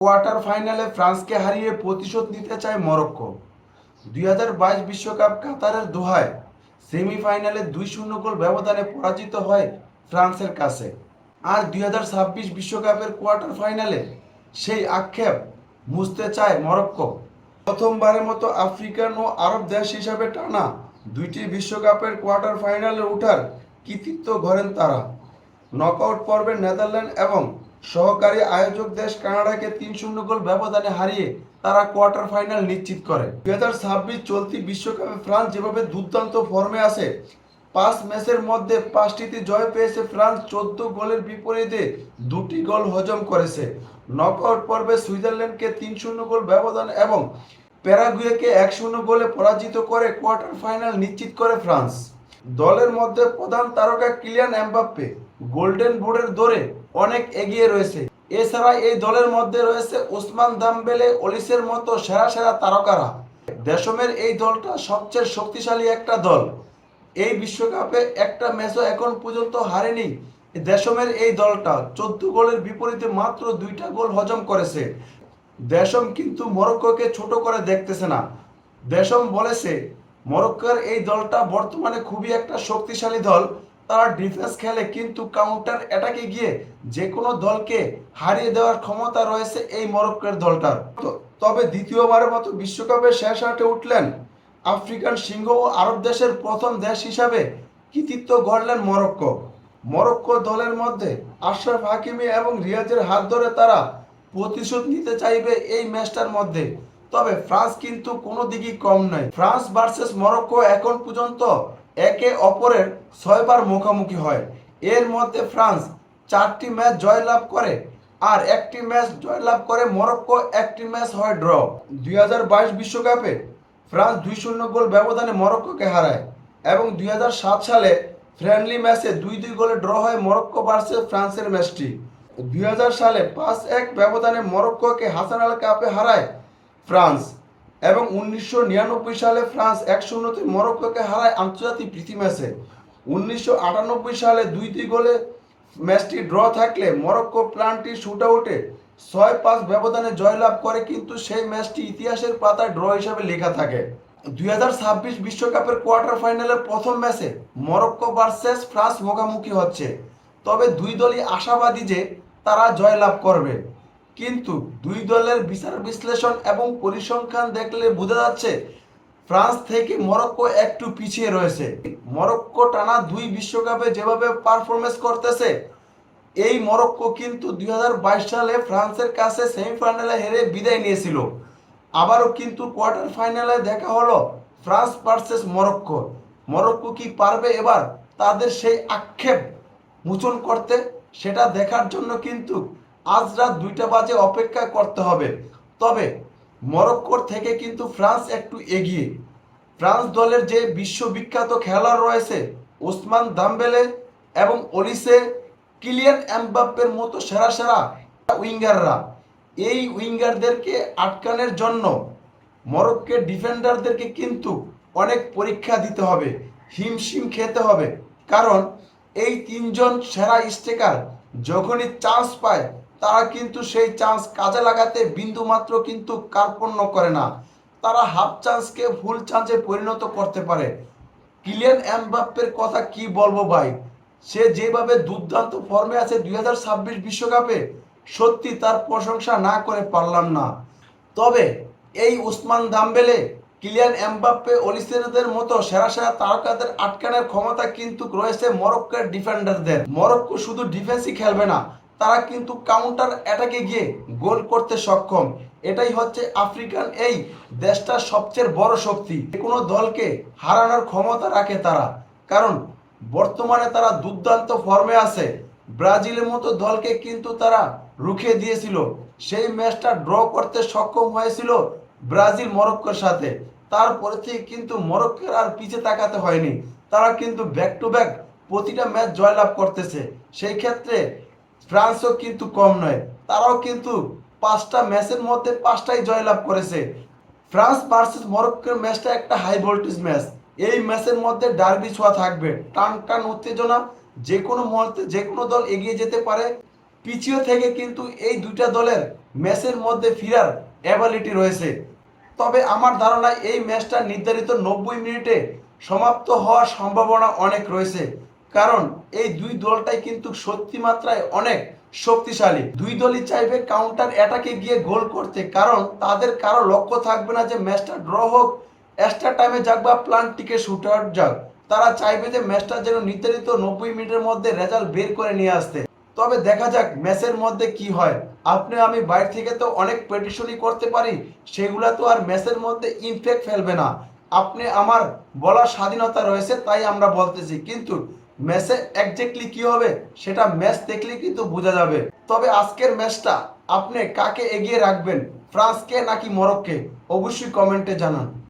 Quarter ফাইনালে ফ্রান্সকে হারিয়ে প্রতিশোধ নিতে চায় মরক্কো। ২০২২ বিশ্বকাপ কাতারের দোহায় সেমিফাইনালে ২-০ গোল ব্যবধানে পরাজিত হয় ফ্রান্সের কাছে। আর ২০২৬ বিশ্বকাপের কোয়ার্টার ফাইনালে সেই আক্ষেপ মুছতে চায় মরক্কো। প্রথমবারের মতো আফ্রিকান ও আরব দেশ হিসাবে টানা দুইটি বিশ্বকাপের কোয়ার্টার ফাইনালে ওঠার কৃতিত্ব গড়েন তারা। নকআউট পর্বে নেদারল্যান্ড এবং সহকারী আয়োজক দেশ কানাডাকে ৩-০ গোল ব্যবধানে হারিয়ে তারা কোয়ার্টার ফাইনাল নিশ্চিত করে। ২০২৬ চলতি বিশ্বকাপে ফ্রান্স যেভাবে দুর্দান্ত ফর্মে আছে, ৫ ম্যাচের মধ্যে ৫টিতে জয় পেয়েছে ফ্রান্স, ১৪ গোলের বিপরীতে ২টি গোল হজম করেছে। নকআউট পর্বে সুইজারল্যান্ডকে ৩-০ গোল ব্যবধান এবং প্যারাগুয়েকে ১-০ গোলে পরাজিত করে কোয়ার্টার ফাইনাল নিশ্চিত করে ফ্রান্স। দলের মধ্যে প্রধান তারকা কিলিয়ান এমবাপ্পে গোল্ডেন বুটের দৌড়ে অনেক এগিয়ে রয়েছে। এছাড়া এই দলের মধ্যে রয়েছে ওসমান দেমবেলে, অলিসের মতো সেরা সেরা তারকারা। দেশমের এই দলটা সবচেয়ে শক্তিশালী একটা দল। এই বিশ্বকাপে একটা ম্যাচও এখন পর্যন্ত হারেনি দেশমের এই দলটা। ১৪ গোলের বিপরীতে মাত্র ২টা গোল হজম করেছে। দেশম কিন্তু মরক্কোকে ছোট করে দেখতেছে না। দেশম বলেছে মরক্কোর এই দলটা বর্তমানে খুবই একটা শক্তিশালী দল। তারা ডিফেন্স খেলে কিন্তু কাউন্টার অ্যাটাকে গিয়ে যে কোনো দলকে হারিয়ে দেওয়ার ক্ষমতা রয়েছে এই মরক্কোর দলটার। তবে দ্বিতীয়বারের মতো বিশ্বকাপের শেষ আটে উঠলেন আফ্রিকান সিংহ ও আরব দেশের প্রথম দেশ হিসাবে কৃতিত্ব গড়লেন মরক্কো। মরক্কো দলের মধ্যে আশরাফ হাকিমি এবং রিয়াজের হাত ধরে তারা প্রতিশোধ নিতে চাইবে এই ম্যাচটার মধ্যে। তবে ফ্রান্স কিন্তু কোনো দিকই কম নয়। ফ্রান্স ভার্সেস মরক্কো এখন পর্যন্ত একে অপরের ৬বার মুখোমুখি হয়। এর মধ্যে ফ্রান্স ৪টি ম্যাচ জয়লাভ করে আর একটি ম্যাচ জয়লাভ করে মরক্কো, একটি ম্যাচ হয় ড্র। ২০২২ বিশ্বকাপে ফ্রান্স ২-০ গোল ব্যবধানে মরক্কোকে হারায় এবং ২০০৭ সালে ফ্রেন্ডলি ম্যাচে ২-২ গোলে ড্র হয় মরক্কো ভার্সেস ফ্রান্সের ম্যাচটি। ২০০০ সালে ৫-১ ব্যবধানে মরক্কোকে হাসান আল কাপে হারায় ফ্রান্স এবং ১৯৯৯ সালে ফ্রান্স ১-০তে মরক্কোকে হারায় আন্তর্জাতিক প্রীতি ম্যাচে। ১৯৯৮ সালে ২-২ গোলে ম্যাচটি ড্র থাকলে মরক্কো প্লান্টি শুটআউটে ৬-৫ ব্যবধানে জয়লাভ করে, কিন্তু সেই ম্যাচটি ইতিহাসের পাতায় ড্র হিসাবে লেখা থাকে। ২০২৬ বিশ্বকাপের কোয়ার্টার ফাইনালের প্রথম ম্যাচে মরক্কো ভার্সেস ফ্রান্স মুখোমুখি হচ্ছে। তবে দুই দলই আশাবাদী যে তারা জয়লাভ করবে, কিন্তু দুই দলের বিচার বিশ্লেষণ এবং পরিসংখ্যান দেখলে বোঝা যাচ্ছে ফ্রান্স থেকে মরক্কো একটু পিছিয়ে রয়েছে। মরক্কো টানা ২ বিশ্বকাপে যেভাবে পারফরমেন্স করতেছে, এই মরক্কো কিন্তু ২০২২ সালে ফ্রান্সের কাছে সেমিফাইনালে হেরে বিদায় নিয়েছিল। আবারও কিন্তু কোয়ার্টার ফাইনালে দেখা হলো ফ্রান্স ভার্সেস মরক্কো। মরক্কো কি পারবে এবার তাদের সেই আক্ষেপ মোচন করতে? সেটা দেখার জন্য কিন্তু আজ রাত ২টা বাজে অপেক্ষা করতে হবে। তবে মরক্কোর থেকে কিন্তু ফ্রান্স একটু এগিয়ে। ফ্রান্স দলের যে বিশ্ববিখ্যাত খেলোয়াড় রয়েছে ওসমান দেমবেলে এবং অলিসে, কিলিয়ান এমবাপ্পের মতো সেরা সেরা উইঙ্গাররা, এই উইঙ্গারদেরকে আটকানোর জন্য মরক্কোর ডিফেন্ডারদেরকে কিন্তু অনেক পরীক্ষা দিতে হবে, হিমশিম খেতে হবে। কারণ এই তিনজন সেরা স্ট্রাইকার যখনই চান্স পায় তারা কিন্তু সেই চান্স কাজে লাগাতে বিন্দুমাত্র কিন্তু কার্পণ্য করে না। তারা হাফ চান্সকে ফুল চান্সে পরিণত করতে পারে। কিলিয়ান এমবাপ্পের কথা কি বলবো ভাই, সে যেভাবে দুর্দান্ত ফর্মে আছে ২০২৬ বিশ্বকাপে, সত্যি তার প্রশংসা না করে পারলাম না। তবে এই ওসমান দেমবেলে, কিলিয়ান এমবাপ্পে, অলিসেদের মতো সেরা সেরা তারকাদের আটকানোর ক্ষমতা কিন্তু রয়েছে মরক্কোর ডিফেন্ডারদের। মরক্কো শুধু ডিফেন্সই খেলবে না, তারা কিন্তু কাউন্টার অ্যাটাকে গিয়ে গোল করতে সক্ষম। এটাই হচ্ছে আফ্রিকান এই দেশটার সবচেয়ে বড় শক্তি। কোনো দলকে হারানোর ক্ষমতা রাখে তারা, কারণ বর্তমানে তারা দুর্দান্ত ফর্মে আছে। ব্রাজিলের মতো দলকে কিন্তু তারা রুখে দিয়েছিল। সেই ম্যাচটা ড্র করতে সক্ষম হয়েছিল ব্রাজিল মরক্কোর সাথে। তারপরে থেকে কিন্তু মরক্কোর আর পিছে তাকাতে হয়নি। তারা কিন্তু ব্যাক টু ব্যাক প্রতিটা ম্যাচ জয়লাভ করতেছে। সেই ক্ষেত্রে ফ্রান্সও কিন্তু কম নয়, তারাও কিন্তু 5টা ম্যাচের মধ্যে 5টাই জয়লাভ করেছে। ফ্রান্স ভার্সেস মরক্কোর ম্যাচটা একটা হাই ভোল্টেজ ম্যাচ। এই ম্যাচের মধ্যে ডার্বি ছোঁয়া থাকবে, টান টান উত্তেজনা, যে কোনো মুহূর্তে যে কোনো দল এগিয়ে যেতে পারে। পিছিয়ে থেকে কিন্তু এই দুইটা দলের ম্যাচের মধ্যে ফেরার অ্যাবিলিটি রয়েছে। তবে আমার ধারণা এই ম্যাচটা নির্ধারিত 90 মিনিটে সমাপ্ত হওয়ার সম্ভাবনা অনেক রয়েছে, কারণ এই দুই দলটাই কিন্তু সত্যি মাত্রায় অনেক শক্তিশালী। দুই দলই চাইবে কাউন্টার অ্যাটাকে গিয়ে গোল করতে, কারণ তাদের কারো লক্ষ্য থাকবে না যে ম্যাচটা ড্র হোক, এক্সট্রা টাইমে যাক বা প্লান্টিকে শুট আউট যাক। তারা চাইবে যে ম্যাচটা যেন নির্ধারিত 90 মিনিটের মধ্যে রেজাল্ট বের করে নিয়ে আসতে। তবে দেখা যাক ম্যাচের মধ্যে কি হয়। আপনি আমি বাইরে থেকে তো অনেক প্রেডিকশনই করতে পারি, সেগুলা তো আর ম্যাচের মধ্যে ইমপ্যাক্ট ফেলবে না। আপনি আমার বলার স্বাধীনতা রয়েছে, তাই আমরা বলতেছি, কিন্তু ম্যাচে একজ্যাক্টলি কি হবে সেটা ম্যাচ দেখলেই কিন্তু বোঝা যাবে। তবে আজকের ম্যাচটা আপনি কাকে এগিয়ে রাখবেন, ফ্রান্সকে নাকি মরক্কোকে? অবশ্যই কমেন্টে জানান।